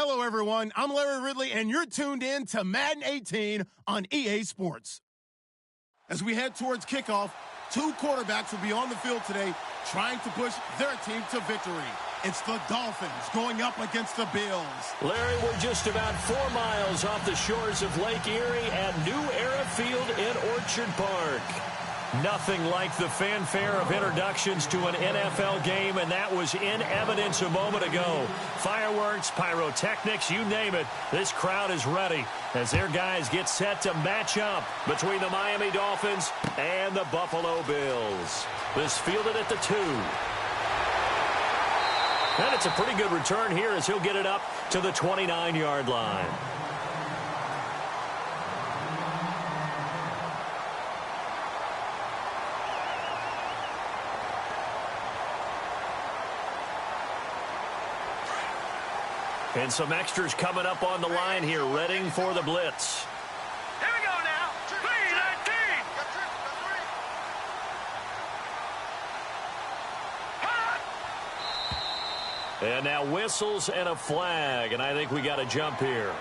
Hello, everyone. I'm Larry Ridley, and you're tuned in to Madden 18 on EA Sports. As we head towards kickoff, two quarterbacks will be on the field today trying to push their team to victory. It's the Dolphins going up against the Bills. Larry, we're just about 4 miles off the shores of Lake Erie at New Era Field in Orchard Park. Nothing like the fanfare of introductions to an NFL game, and that was in evidence a moment ago. Fireworks, pyrotechnics, you name it. This crowd is ready as their guys get set to match up between the Miami Dolphins and the Buffalo Bills. This fielded at the 2. And it's a pretty good return here as he'll get it up to the 29-yard line. And some extras coming up on the line here, readying for the blitz. Here we go now. 3-19. And now whistles and a flag, and I think we got a jump here.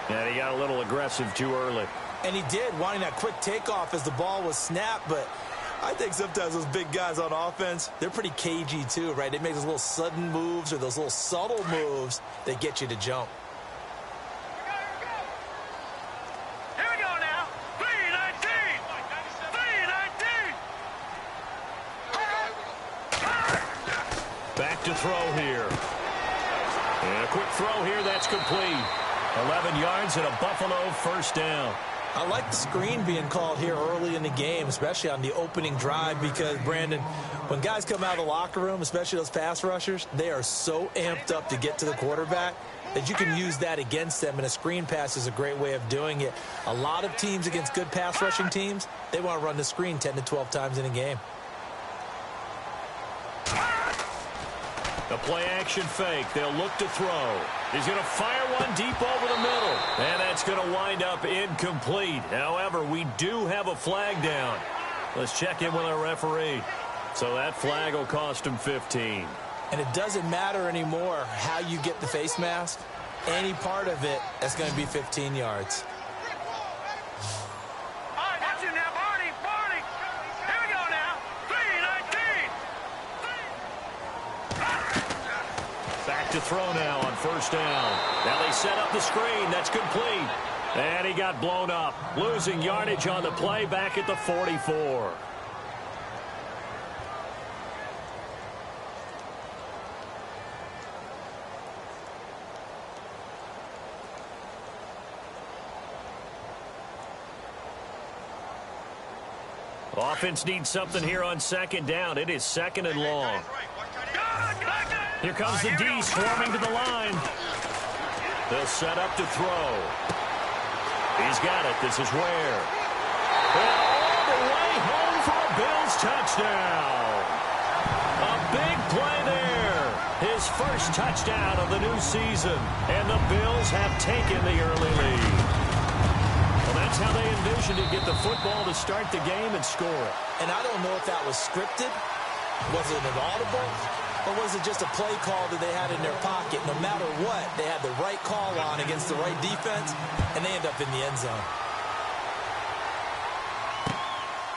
And he got a little aggressive too early. And he did, wanting that quick takeoff as the ball was snapped, but I think sometimes those big guys on offense, they're pretty cagey too, right? They make those little sudden moves or those little subtle moves that get you to jump. Here we go now. 3-19. 3-19. Back to throw here. And a quick throw here, that's complete. 11 yards and a Buffalo first down. I like the screen being called here early in the game, especially on the opening drive, because, Brandon, when guys come out of the locker room, especially those pass rushers, they are so amped up to get to the quarterback that you can use that against them, and a screen pass is a great way of doing it. A lot of teams against good pass rushing teams, they want to run the screen 10 to 12 times in a game. The play-action fake. They'll look to throw. He's going to fire one deep over the middle. And that's going to wind up incomplete. However, we do have a flag down. Let's check in with our referee. So that flag will cost him 15. And it doesn't matter anymore how you get the face mask. Any part of it, that's going to be 15 yards. To throw now on first down. Now they set up the screen. That's complete. And he got blown up. Losing yardage on the play back at the 44. Offense needs something here on second down. It is second and long. Here comes the D swarming to the line. They'll set up to throw. He's got it. This is Ware. And all the way home for a Bills touchdown. A big play there. His first touchdown of the new season. And the Bills have taken the early lead. Well, that's how they envisioned to get the football to start the game and score it. And I don't know if that was scripted. Was it an audible? Or was it just a play call that they had in their pocket? No matter what, they had the right call on against the right defense, and they end up in the end zone.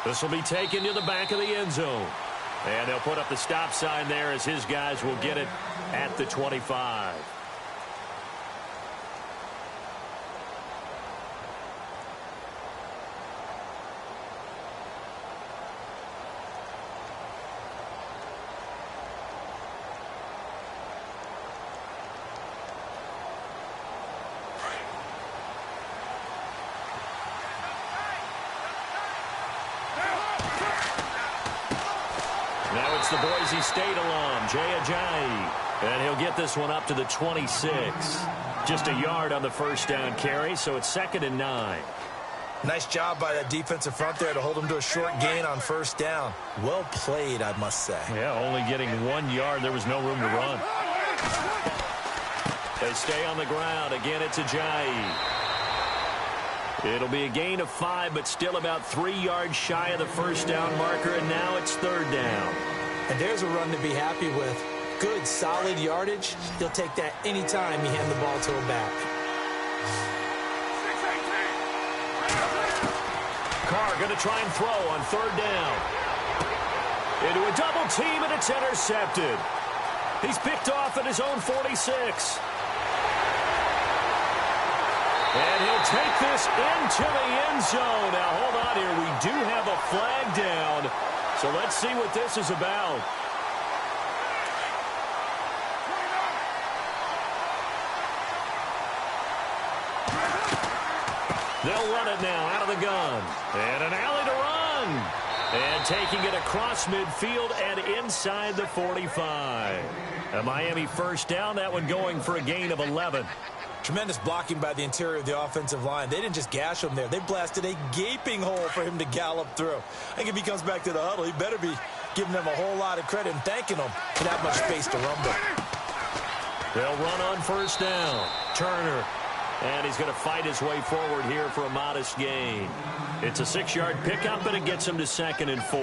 This will be taken to the back of the end zone. And they'll put up the stop sign there as his guys will get it at the 25. The Boise State alum, Jay Ajayi. And he'll get this one up to the 26. Just a yard on the first down carry, so it's 2nd and 9. Nice job by that defensive front there to hold him to a short gain on first down. Well played, I must say. Yeah, only getting 1 yard. There was no room to run. They stay on the ground. Again, it's Ajayi. It'll be a gain of 5, but still about 3 yards shy of the first down marker, and now it's 3rd down. And there's a run to be happy with. good, solid yardage, he'll take that anytime you hand the ball to him back. Carr going to try and throw on third down. Into a double team, and it's intercepted. He's picked off at his own 46. And he'll take this into the end zone. Now, hold on here. We do have a flag down. So let's see what this is about. They'll run it now out of the gun. And an alley to run. And taking it across midfield and inside the 45. A Miami first down. That one going for a gain of 11. Tremendous blocking by the interior of the offensive line. They didn't just gash him there. They blasted a gaping hole for him to gallop through. I think if he comes back to the huddle, he better be giving them a whole lot of credit and thanking them for that much space to rumble. They'll run on first down. Turner. And he's going to fight his way forward here for a modest gain. It's a 6-yard pickup, and it gets him to 2nd and 4.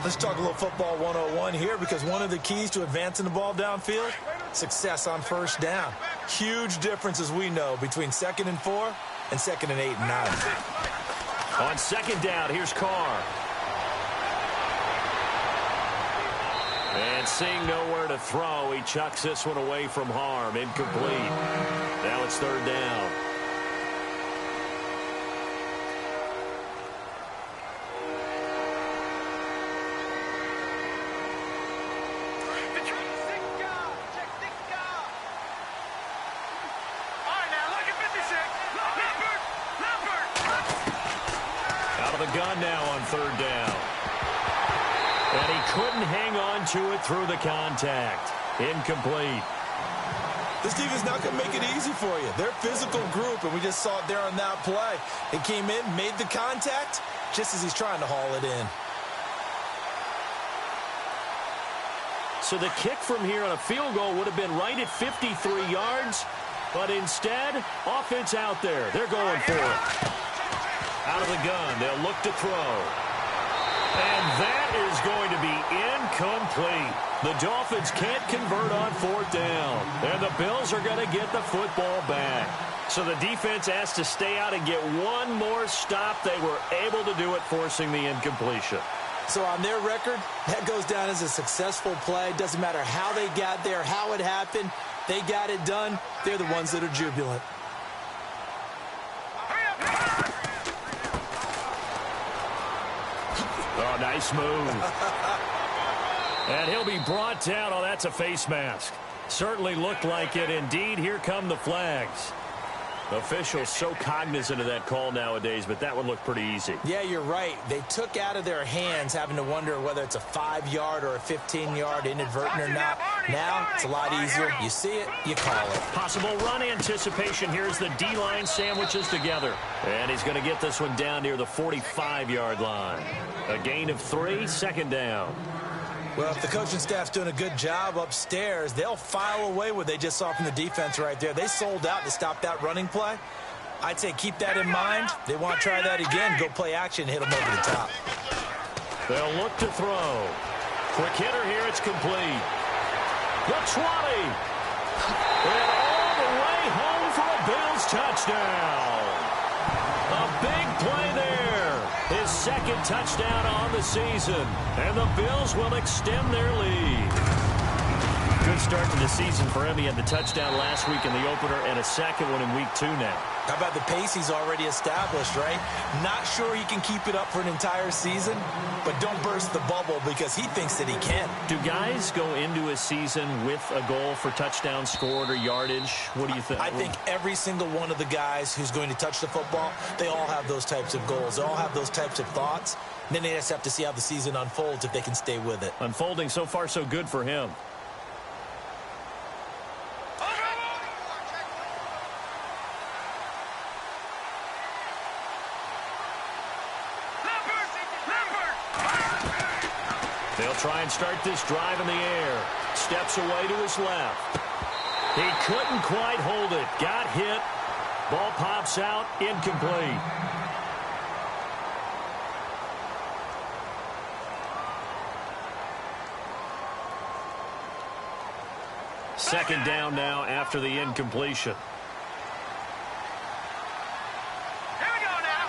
Let's talk a little football 101 here, because one of the keys to advancing the ball downfield, success on first down. Huge difference, as we know, between 2nd and 4 and 2nd and 8 and 9. On 2nd down, here's Carr. And seeing nowhere to throw, he chucks this one away from harm. Incomplete. Now it's 3rd down. Out of the gun now on 3rd down. And he couldn't hang on to it through the contact. Incomplete. This defense not going to make it easy for you. They're a physical group, and we just saw it there on that play. It came in, made the contact, just as he's trying to haul it in. So the kick from here on a field goal would have been right at 53 yards, but instead, offense out there. They're going for it. Out of the gun, they'll look to throw. And that is going to be incomplete. The Dolphins can't convert on 4th down. And the Bills are going to get the football back. So the defense has to stay out and get one more stop. They were able to do it, forcing the incompletion. So on their record, that goes down as a successful play. Doesn't matter how they got there, how it happened. They got it done. They're the ones that are jubilant. Oh, nice move. And he'll be brought down. Oh, that's a face mask. Certainly looked like it. Indeed, here come the flags. Officials so cognizant of that call nowadays, but that one looked pretty easy. Yeah, you're right. They took out of their hands having to wonder whether it's a 5-yard or a 15-yard inadvertent or not. Now, it's a lot easier. You see it, you call it. Possible run anticipation. Here's the D-line sandwiches together. And he's going to get this one down near the 45-yard line. A gain of 3, 2nd down. Well, if the coaching staff's doing a good job upstairs, they'll file away what they just saw from the defense right there. They sold out to stop that running play. I'd say keep that in mind. They want to try that again, go play action, hit them over the top. They'll look to throw. Quick hitter here, it's complete. The 20. And all the way home for a Bills touchdown. A big play there. His 2nd touchdown on the season. And the Bills will extend their lead. Good start to the season for him. He had the touchdown last week in the opener and a 2nd one in week 2 now. How about the pace he's already established, right? Not sure he can keep it up for an entire season, but don't burst the bubble because he thinks that he can. Do guys go into a season with a goal for touchdown scored or yardage? What do you think? I think every single one of the guys who's going to touch the football, they all have those types of goals. They all have those types of thoughts. And then they just have to see how the season unfolds if they can stay with it. Unfolding so far so good for him. They'll try and start this drive in the air. Steps away to his left. He couldn't quite hold it. Got hit. Ball pops out. Incomplete. Second down now after the incompletion. Here we go now.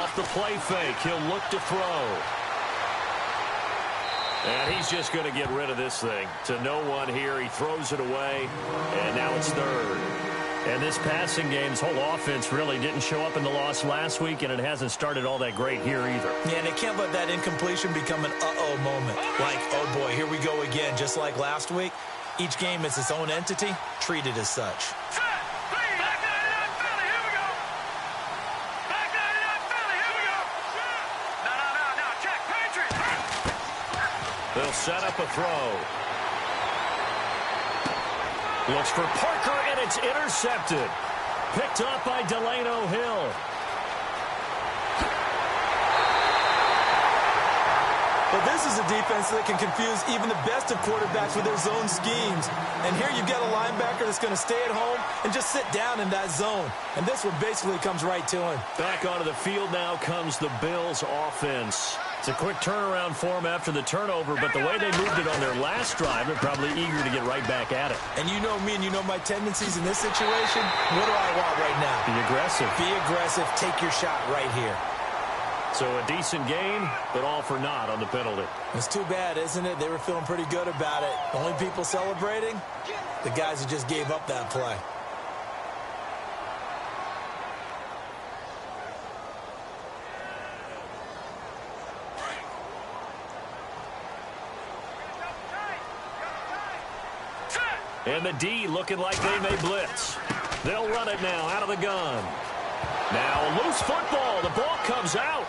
Off the play fake, he'll look to throw. And he's just going to get rid of this thing. To no one here, he throws it away, and now it's third. And this passing game's whole offense really didn't show up in the loss last week, and it hasn't started all that great here either. Yeah, and they can't let that incompletion become an uh-oh moment. Like, oh boy, here we go again, just like last week. Each game is its own entity, treated as such. Set. Three. Back 99 Philly. Here we go. Back 99 Philly. Here we go. No. Check. Patriots. They'll set up a throw. Looks for Parker, and it's intercepted. Picked up by Delano Hill. But this is a defense that can confuse even the best of quarterbacks with their zone schemes. And here you've got a linebacker that's going to stay at home and just sit down in that zone. And this one basically comes right to him. Back onto the field now comes the Bills offense. It's a quick turnaround for them after the turnover, but the way they moved it on their last drive, they're probably eager to get right back at it. And you know me and you know my tendencies in this situation. What do I want right now? Be aggressive. Be aggressive. Take your shot right here. So a decent gain, but all for naught on the penalty. It's too bad, isn't it? They were feeling pretty good about it. The only people celebrating, the guys who just gave up that play. And the D looking like they may blitz. They'll run it now out of the gun. Now loose football. The ball comes out.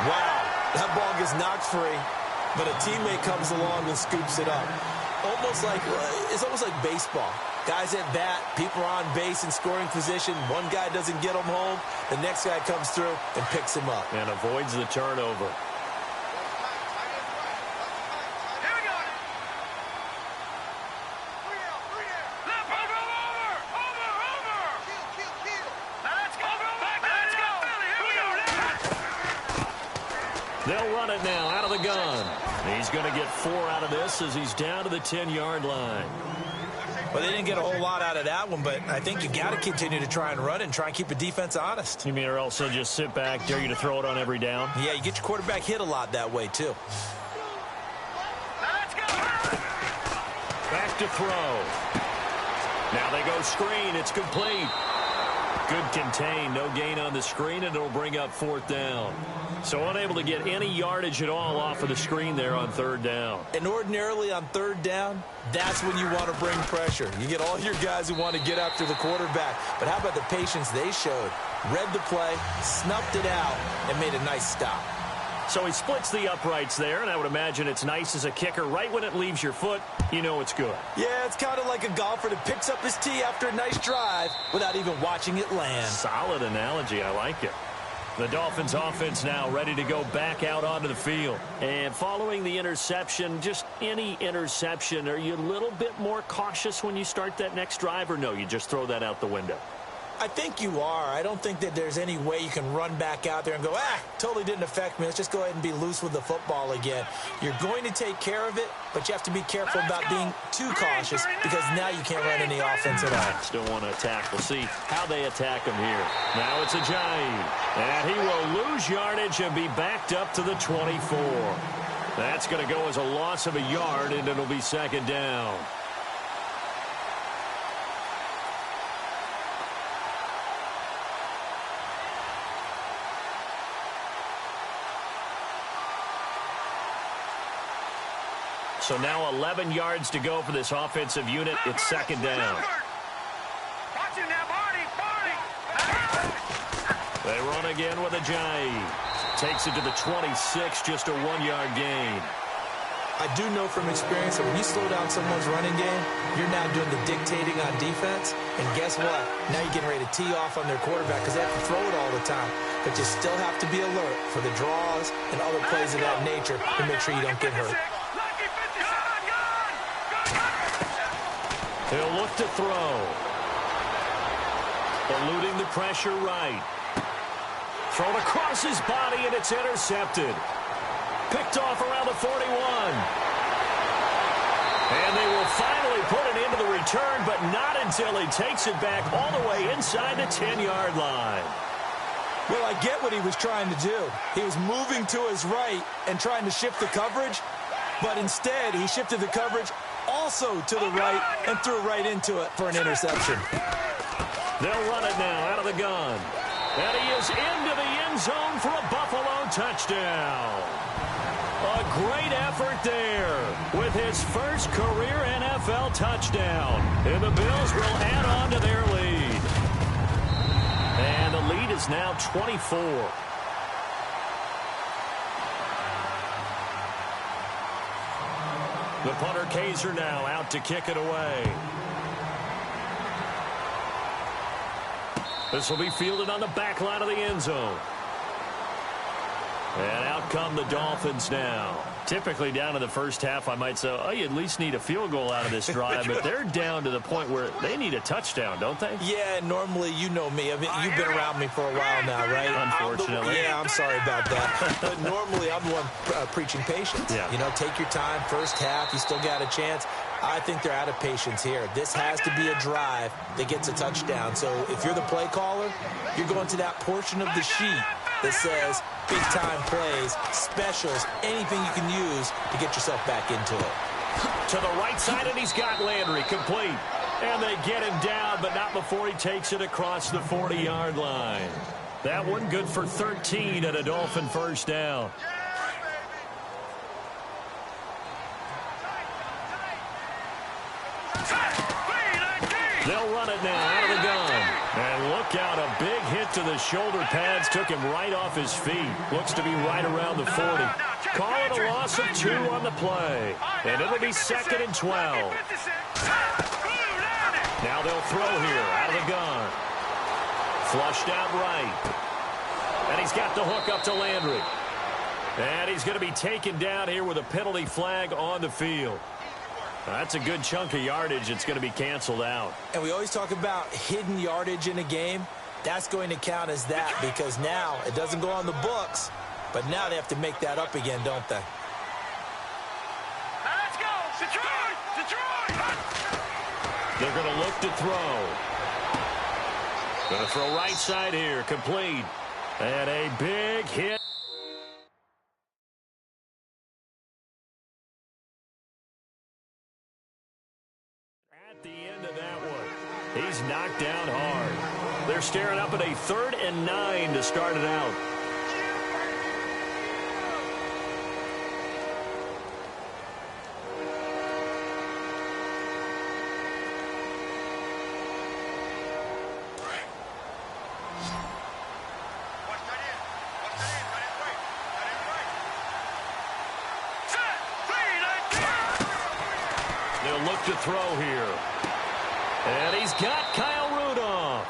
Wow, that ball gets knocked free, but a teammate comes along and scoops it up. It's almost like baseball. Guys at bat, people are on base in scoring position. One guy doesn't get him home. The next guy comes through and picks him up. And avoids the turnover. They'll run it now out of the gun. He's going to get 4 out of this as he's down to the 10-yard line. Well, they didn't get a whole lot out of that one, but I think you got to continue to try and run and try and keep the defense honest. You mean or else they'll just sit back, dare you to throw it on every down? Yeah, you get your quarterback hit a lot that way, too. Back to throw. Now they go screen. It's complete. Good contain. No gain on the screen, and it'll bring up 4th down. So unable to get any yardage at all off of the screen there on 3rd down. And ordinarily on 3rd down, that's when you want to bring pressure. You get all your guys who want to get after the quarterback. But how about the patience they showed? Read the play, snuffed it out, and made a nice stop. So he splits the uprights there, and I would imagine it's nice as a kicker. Right when it leaves your foot, you know it's good. Yeah, it's kind of like a golfer that picks up his tee after a nice drive without even watching it land. Solid analogy. I like it. The Dolphins offense now ready to go back out onto the field. And following the interception, just any interception, are you a little bit more cautious when you start that next drive, or no, you just throw that out the window? I think you are. I don't think that there's any way you can run back out there and go, totally didn't affect me. Let's just go ahead and be loose with the football again. You're going to take care of it, but you have to be careful about being too cautious because now you can't run any offense at all. Still want to attack. We'll see how they attack him here. Now it's Ajayi, and he will lose yardage and be backed up to the 24. That's going to go as a loss of a yard, and it'll be 2nd down. So now 11 yards to go for this offensive unit. It's 2nd down. Watch him now, Barney. They run again with Ajayi. Takes it to the 26, just a 1-yard gain. I do know from experience that when you slow down someone's running game, you're now doing the dictating on defense. And guess what? Now you're getting ready to tee off on their quarterback because they have to throw it all the time. But you still have to be alert for the draws and other plays of that nature to make sure you don't get hurt. He'll look to throw. Eluding the pressure right. Thrown across his body, and it's intercepted. Picked off around the 41. until he takes it back all the way inside the 10-yard line. Well, I get what he was trying to do. He was moving to his right and trying to shift the coverage, but instead he shifted the coverage also to the right and threw right into it for an interception. They'll run it now out of the gun. And he is into the end zone for a Buffalo touchdown. A great effort there with his first career NFL touchdown. And the Bills will add on to their lead. And the lead is now 24. The punter Kaiser now out to kick it away. This will be fielded on the back line of the end zone. And out come the Dolphins now. Typically down to the first half, I might say, oh, you at least need a field goal out of this drive. But they're down to the point where they need a touchdown, don't they? Yeah, normally, you know me. I mean, you've been around me for a while now, right? Unfortunately. I'm sorry about that. But normally, I'm the one preaching patience. Yeah. You know, take your time. First half, you still got a chance. I think they're out of patience here. This has to be a drive that gets a touchdown. So if you're the play caller, you're going to that portion of the sheet that says big-time plays, specials, anything you can use to get yourself back into it. To the right side, and he's got Landry complete. And they get him down, but not before he takes it across the 40-yard line. That one good for 13 at a Dolphin first down. They'll run it now out of the gun. And look out, a big hit to the shoulder pads took him right off his feet. Looks to be right around the 40. Call it a loss of 2 on the play. And it'll be 2nd and 12. Now they'll throw here out of the gun. Flushed out right. And he's got the hook up to Landry. And he's going to be taken down here with a penalty flag on the field. That's a good chunk of yardage. It's going to be canceled out. And we always talk about hidden yardage in a game. That's going to count as that because now it doesn't go on the books, but now they have to make that up again, don't they? Now let's go! Detroit! Detroit! They're going to look to throw. Going to throw right side here. Complete. And a big hit. The end of that one. He's knocked down hard. They're staring up at a 3rd and 9 to start it out. They'll look to throw here. And he's got Kyle Rudolph.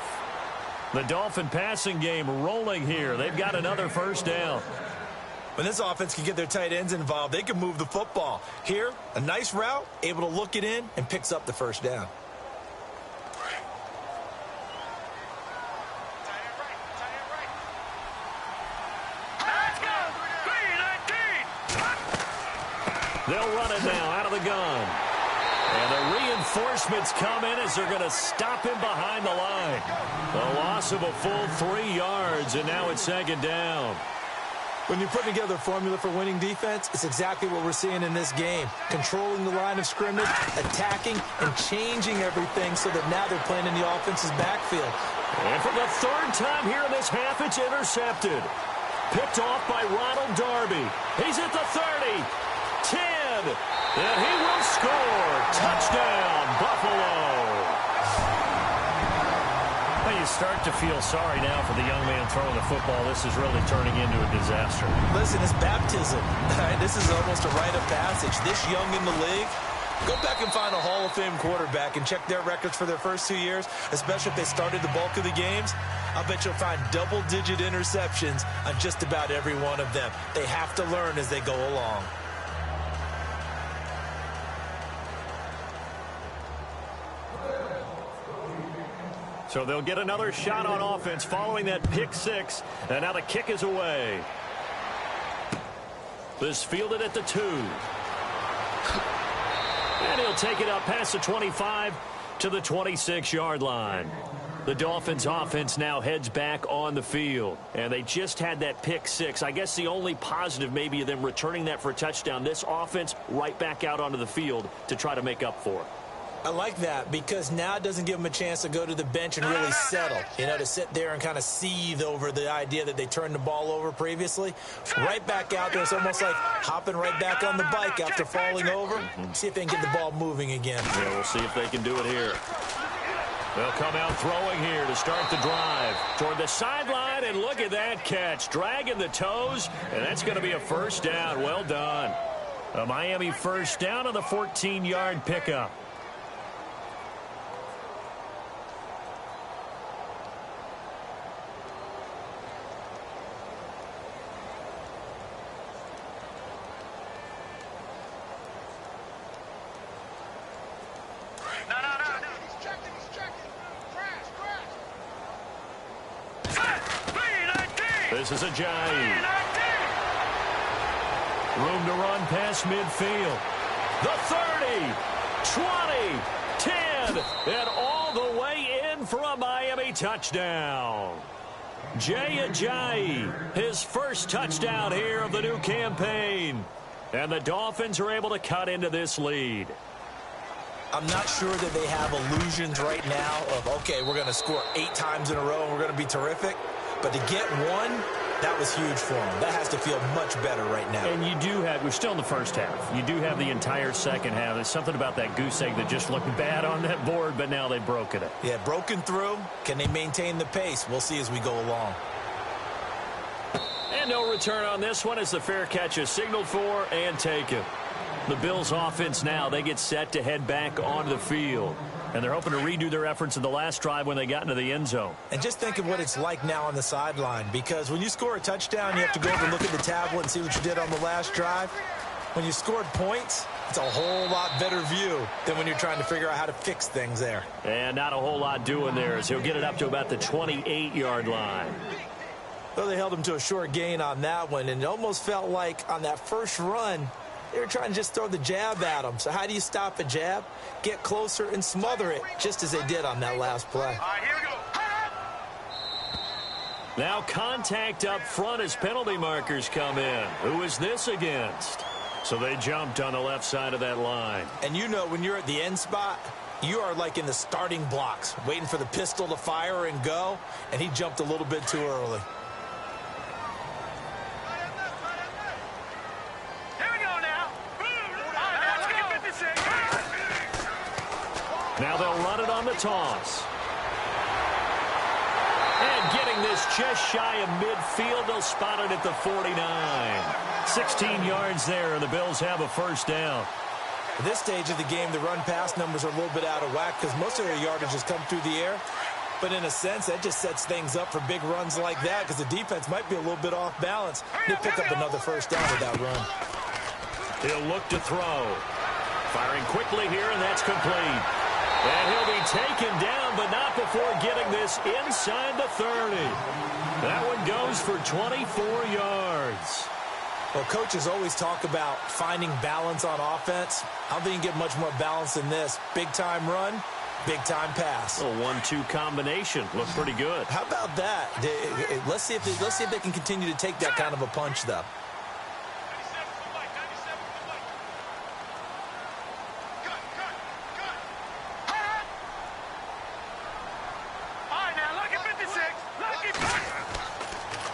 The Dolphin passing game rolling here. They've got another first down. When this offense can get their tight ends involved, they can move the football. Here, a nice route, able to look it in, and picks up the first down. They'll run it now out of the gun. And the reinforcements come in as they're going to stop him behind the line. A loss of a full 3 yards, and now it's 2nd down. When you put together a formula for winning defense, it's exactly what we're seeing in this game. Controlling the line of scrimmage, attacking, and changing everything so that now they're playing in the offense's backfield. And for the 3rd time here in this half, it's intercepted. Picked off by Ronald Darby. He's at the 30. 10, and he will score. Touchdown, Buffalo. Well, you start to feel sorry now for the young man throwing the football. This is really turning into a disaster. Listen, it's baptism. This is almost a rite of passage. This young in the league, go back and find a Hall of Fame quarterback and check their records for their first 2 years, especially if they started the bulk of the games. I'll bet you'll find double-digit interceptions on just about every one of them. They have to learn as they go along. So they'll get another shot on offense following that pick 6. And now the kick is away. This fielded at the 2. And he'll take it up past the 25 to the 26-yard line. The Dolphins offense now heads back on the field, and they just had that pick six. I guess the only positive maybe of them returning that for a touchdown. This offense right back out onto the field to try to make up for it. I like that because now it doesn't give them a chance to go to the bench and really settle, to sit there and kind of seethe over the idea that they turned the ball over previously. Right back out there. It's almost like hopping right back on the bike after falling over. See if they can get the ball moving again. Yeah, we'll see if they can do it here. They'll come out throwing here to start the drive. Toward the sideline, and look at that catch. Dragging the toes, and that's going to be a first down. Well done. A Miami first down on the 14-yard pickup. This is Ajayi. Room to run past midfield. The 30, 20, 10, and all the way in for a Miami touchdown. Jay Ajayi, his first touchdown here of the new campaign. And the Dolphins are able to cut into this lead. I'm not sure that they have illusions right now of, okay, we're going to score 8 times in a row and we're going to be terrific. But to get one, that was huge for them. That has to feel much better right now. And you do have, we're still in the first half. You do have the entire second half. There's something about that goose egg that just looked bad on that board, but now they've broken it. Yeah, broken through. Can they maintain the pace? We'll see as we go along. And no return on this one as the fair catch is signaled for and taken. The Bills offense now, they get set to head back onto the field. And they're hoping to redo their efforts in the last drive when they got into the end zone. And just think of what it's like now on the sideline, because when you score a touchdown, you have to go over and look at the tablet and see what you did on the last drive. When you scored points, it's a whole lot better view than when you're trying to figure out how to fix things there. And not a whole lot doing there as he'll get it up to about the 28-yard line. Well, they held him to a short gain on that one, and it almost felt like on that first run, they were trying to just throw the jab at him. So how do you stop a jab? Get closer and smother it, just as they did on that last play. All right, here we go. Now contact up front as penalty markers come in. Who is this against? So they jumped on the left side of that line. And when you're at the end spot, you are like in the starting blocks, waiting for the pistol to fire and go, and he jumped a little bit too early. Now they'll run it on the toss. And getting this just shy of midfield, they'll spot it at the 49. 16 yards there, and the Bills have a first down. At this stage of the game, the run-pass numbers are a little bit out of whack because most of their yardage has come through the air. But in a sense, that just sets things up for big runs like that because the defense might be a little bit off balance. They pick up another first down with that run. He'll look to throw. Firing quickly here, and that's complete. And he'll be taken down, but not before getting this inside the 30. That one goes for 24 yards. Well, coaches always talk about finding balance on offense. I don't think you can get much more balance than this. Big-time run, big-time pass. A 1-2 combination. Looked pretty good. How about that? Let's see if they can continue to take that kind of a punch, though.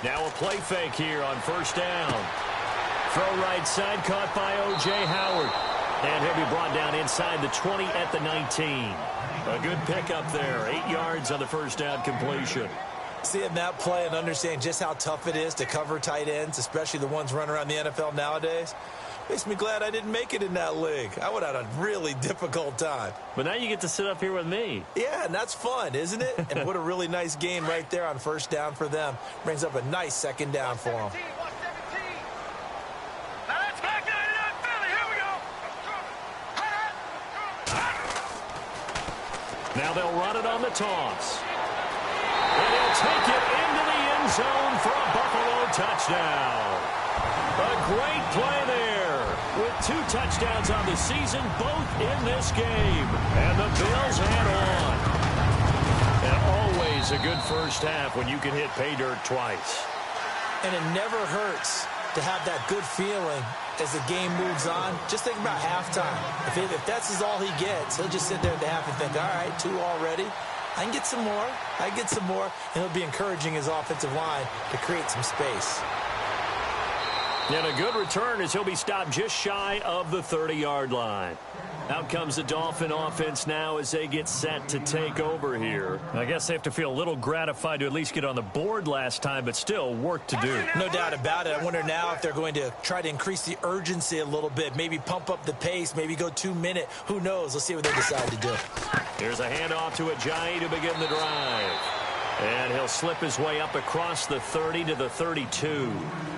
Now a play fake here on first down. Throw right side caught by O.J. Howard. And he'll be brought down inside the 20 at the 19. A good pickup there. 8 yards on the first down completion. Seeing that play and understand just how tough it is to cover tight ends, especially the ones running around the NFL nowadays, makes me glad I didn't make it in that league. I would have had a really difficult time. But now you get to sit up here with me. Yeah, and that's fun, isn't it? And what a really nice game right there on first down for them. Brings up a nice second down for them. Now they'll run it on the toss. And he'll take it into the end zone for a Buffalo touchdown. A great play there. with 2 touchdowns on the season, both in this game. And the Bills head on. And always a good first half when you can hit pay dirt twice. And it never hurts to have that good feeling as the game moves on. Just think about halftime. If that's all he gets, he'll just sit there at the half and think, all right, 2 already. I can get some more. I can get some more. And he'll be encouraging his offensive line to create some space. And a good return as he'll be stopped just shy of the 30-yard line. Out comes the Dolphin offense now as they get set to take over here. I guess they have to feel a little gratified to at least get on the board last time, but still work to do. No doubt about it. I wonder now if they're going to try to increase the urgency a little bit, maybe pump up the pace, maybe go 2-minute. Who knows? Let's see what they decide to do. Here's a handoff to Ajayi to begin the drive. And he'll slip his way up across the 30 to the 32.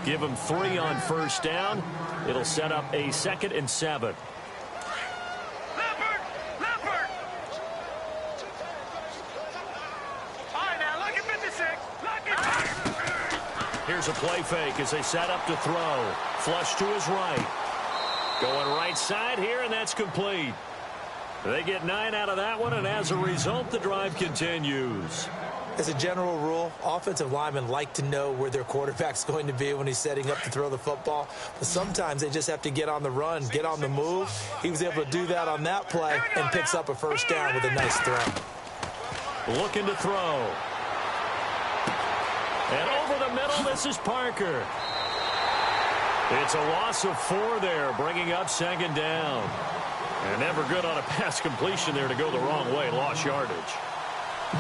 Give him 3 on first down. It'll set up a 2nd and 7. Leopard! All right, now, look at 56. Look at... Here's a play fake as they set up to throw. Flush to his right. Going right side here, and that's complete. They get 9 out of that one, and as a result, the drive continues. As a general rule, offensive linemen like to know where their quarterback's going to be when he's setting up to throw the football. But sometimes they just have to get on the run, get on the move. He was able to do that on that play and picks up a first down with a nice throw. Looking to throw. And over the middle, this is Parker. It's a loss of 4 there, bringing up 2nd down. And never good on a pass completion there to go the wrong way. Lost yardage.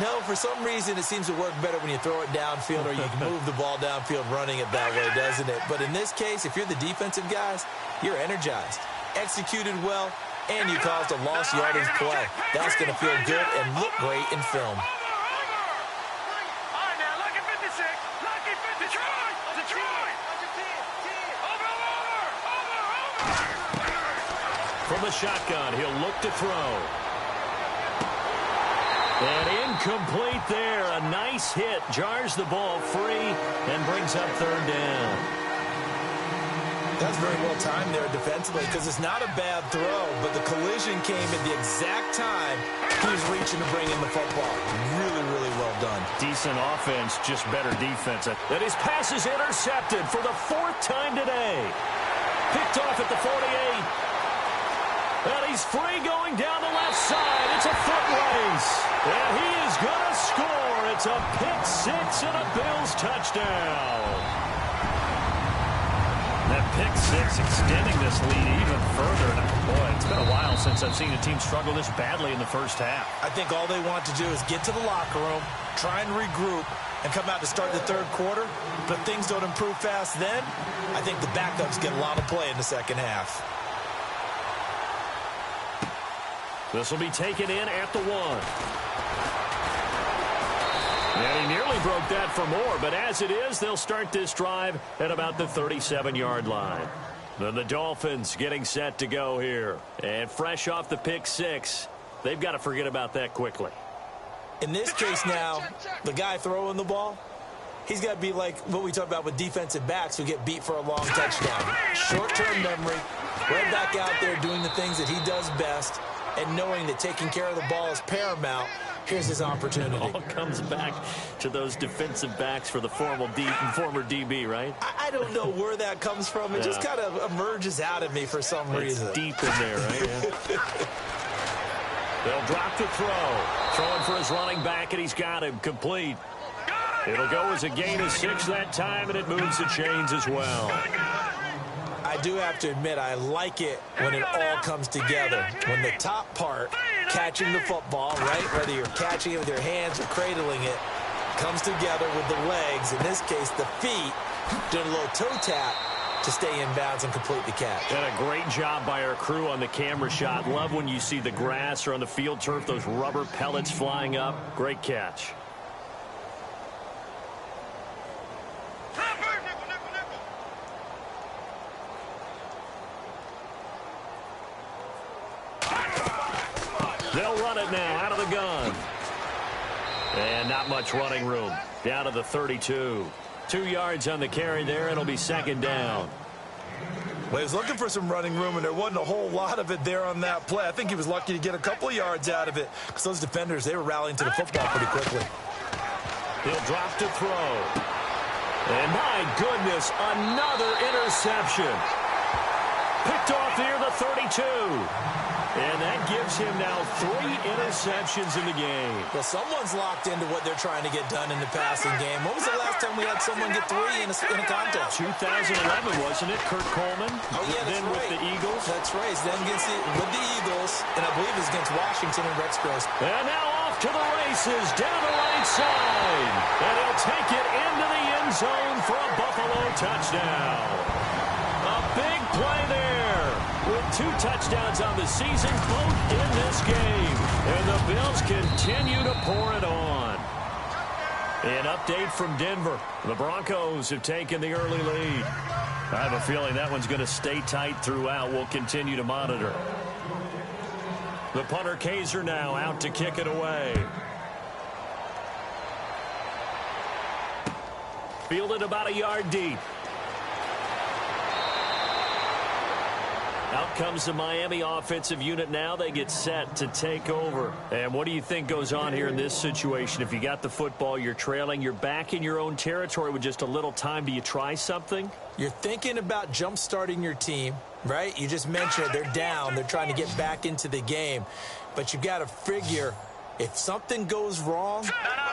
No, for some reason it seems to work better when you throw it downfield or you can move the ball downfield running it that way, doesn't it? But in this case, if you're the defensive guys, you're energized, executed well, and you caused a lost yardage play. That's going to feel good and look great in film. All right, now, look at 56. Look at 50. Detroit! Over! From the shotgun, he'll look to throw. And incomplete there. A nice hit. Jars the ball free and brings up 3rd down. That's very well timed there defensively because it's not a bad throw, but the collision came at the exact time he was reaching to bring in the football. Really, really well done. Decent offense, just better defense. And his pass is intercepted for the 4th time today. Picked off at the 48. And he's free going down the left side. It's a foot race. And he is going to score. It's a pick 6 and a Bills touchdown. That pick 6 extending this lead even further. And boy, it's been a while since I've seen a team struggle this badly in the first half. I think all they want to do is get to the locker room, try and regroup, and come out to start the 3rd quarter. But if things don't improve fast then, I think the backups get a lot of play in the 2nd half. This will be taken in at the 1. And he nearly broke that for more, but as it is, they'll start this drive at about the 37-yard line. Then the Dolphins getting set to go here. And fresh off the pick 6, they've got to forget about that quickly. In this case now, the guy throwing the ball, he's got to be like what we talk about with defensive backs who get beat for a long touchdown. Short-term memory, right back out there doing the things that he does best, and knowing that taking care of the ball is paramount. Here's his opportunity. It all comes back to those defensive backs for the former DB, right? I don't know where that comes from. It just kind of emerges out of me for some reason. It's deep in there, right? Yeah. They'll drop to throw. Throwing for his running back, and he's got him complete. It'll go as a gain of 6 that time, and it moves the chains as well. I do have to admit, I like it when it all comes together. When the top part, catching the football, right, whether you're catching it with your hands or cradling it, comes together with the legs, in this case the feet, doing a little toe tap to stay in bounds and complete the catch. And a great job by our crew on the camera shot. Love when you see the grass or on the field turf, those rubber pellets flying up. Great catch. They'll run it now out of the gun. And not much running room. Down to the 32. 2 yards on the carry there. It'll be 2nd down. Well, he was looking for some running room, and there wasn't a whole lot of it there on that play. I think he was lucky to get a couple of yards out of it because those defenders, they were rallying to the football pretty quickly. He'll drop to throw. And my goodness, another interception. Picked off near the 32. And that gives him now 3 interceptions in the game. Well, someone's locked into what they're trying to get done in the passing game. When was the last time we had someone get 3 in a contest? 2011, wasn't it? Kurt Coleman. Oh, yeah, that's then right. with the Eagles. That's right. Then with the Eagles, and I believe it's against Washington and Rex Gross. And now off to the races, down the right side. And he'll take it into the end zone for a Buffalo touchdown. A big play there. With 2 touchdowns on the season, both in this game. And the Bills continue to pour it on. An update from Denver. The Broncos have taken the early lead. I have a feeling that one's going to stay tight throughout. We'll continue to monitor. The punter Kaiser now out to kick it away. Fielded about a yard deep. Out comes the Miami offensive unit now. They get set to take over. And what do you think goes on here in this situation? If you got the football, you're trailing, you're back in your own territory with just a little time. Do you try something? You're thinking about jump-starting your team, right? You just mentioned it. They're down. They're trying to get back into the game. But you got to figure if something goes wrong,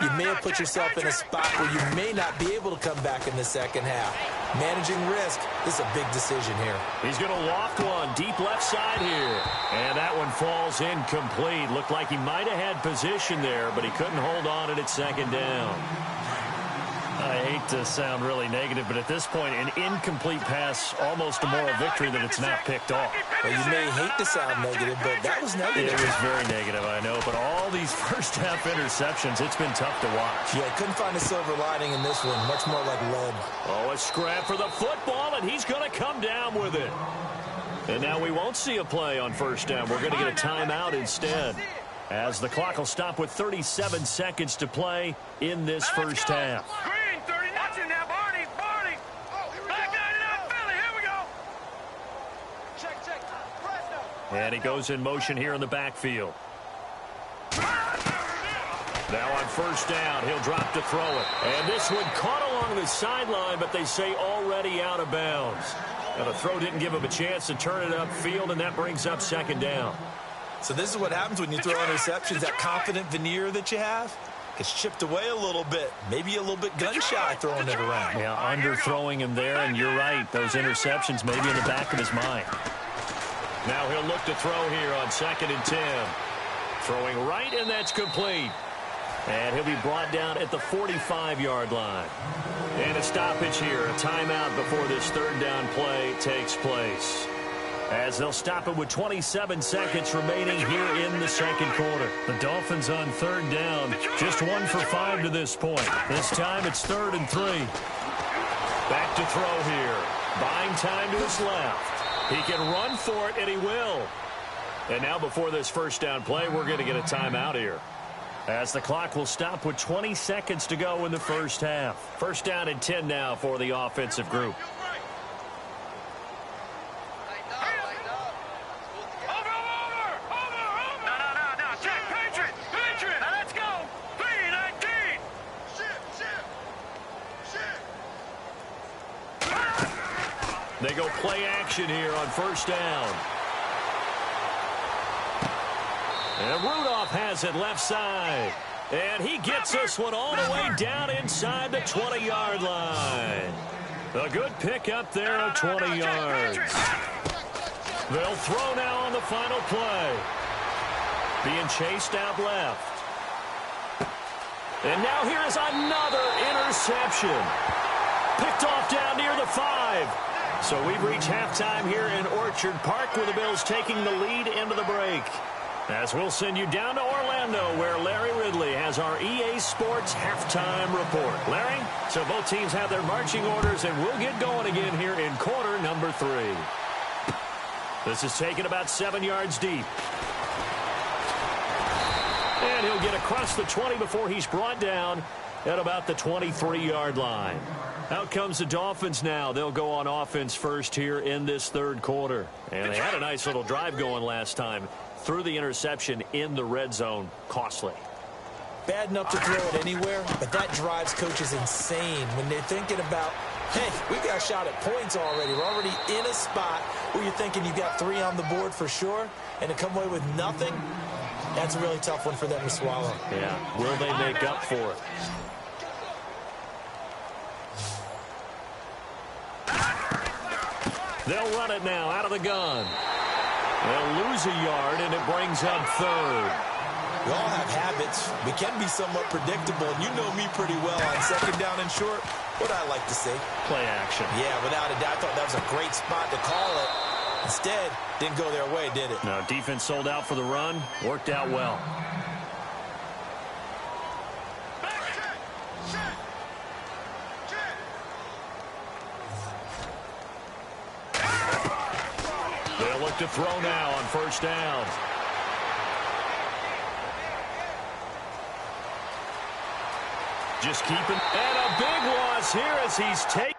you may have put yourself in a spot where you may not be able to come back in the second half. Managing risk, this is a big decision here. He's going to loft one deep left side here. And that one falls incomplete. Looked like he might have had position there, but he couldn't hold on at second down. I hate to sound really negative, but at this point, an incomplete pass, almost a moral victory that it's not picked off. Well, you may hate to sound negative, but that was negative. It was very negative, I know, but all these first-half interceptions, it's been tough to watch. Yeah, couldn't find a silver lining in this one. Much more like lead. Oh, a scrap for the football, and he's going to come down with it. And now we won't see a play on first down. We're going to get a timeout instead, as the clock will stop with 37 seconds to play in this first half. Green, 30, watch it now, Barney. Back 99, Philly, here we go. Check. And he goes in motion here in the backfield. Now on first down, he'll drop to throw it. And this one caught along the sideline, but they say already out of bounds. Now the throw didn't give him a chance to turn it upfield, and that brings up second down. So this is what happens when you throw interceptions. That confident veneer that you have gets chipped away a little bit. Maybe a little bit gun-shy throwing it around. Yeah, underthrowing him there, and you're right. Those interceptions may be in the back of his mind. Now he'll look to throw here on 2nd and 10. Throwing right, and that's complete. And he'll be brought down at the 45-yard line. And a stoppage here, a timeout before this third down play takes place, as they'll stop it with 27 seconds remaining here in the second quarter. The Dolphins on third down, just 1 for 5 to this point. This time it's 3rd and 3. Back to throw here. Buying time to his left. He can run for it, and he will. And now before this first down play, we're going to get a timeout here, as the clock will stop with 20 seconds to go in the first half. First down and 10 now for the offensive group. They go play action here on first down. And Rudolph has it left side. And he gets this one all the way down inside the 20-yard line. A good pick up there of 20 yards. They'll throw now on the final play. Being chased out left. And now here is another interception. Picked off down near the 5. So we've reached halftime here in Orchard Park, with the Bills taking the lead into the break. As we'll send you down to Orlando, where Larry Ridley has our EA Sports halftime report. Larry, so both teams have their marching orders, and we'll get going again here in quarter number 3. This is taken about 7 yards deep. And he'll get across the 20 before he's brought down at about the 23-yard line. Out comes the Dolphins now. They'll go on offense first here in this third quarter. And they had a nice little drive going last time. Threw the interception in the red zone. Costly. Bad enough to throw it anywhere, but that drives coaches insane when they're thinking about, hey, we've got a shot at points already. We're already in a spot where you're thinking you've got 3 on the board for sure, and to come away with nothing, that's a really tough one for them to swallow. Yeah, will they make up for it? They'll run it now out of the gun. They'll lose a yard, and it brings up third. We all have habits. We can be somewhat predictable, and you know me pretty well on second down and short. What I like to say? Play action. Yeah, without a doubt. I thought that was a great spot to call it. Instead, didn't go their way, did it? No, defense sold out for the run. Worked out well. They'll look to throw now on first down. Just keeping. And a big loss here as he's taken.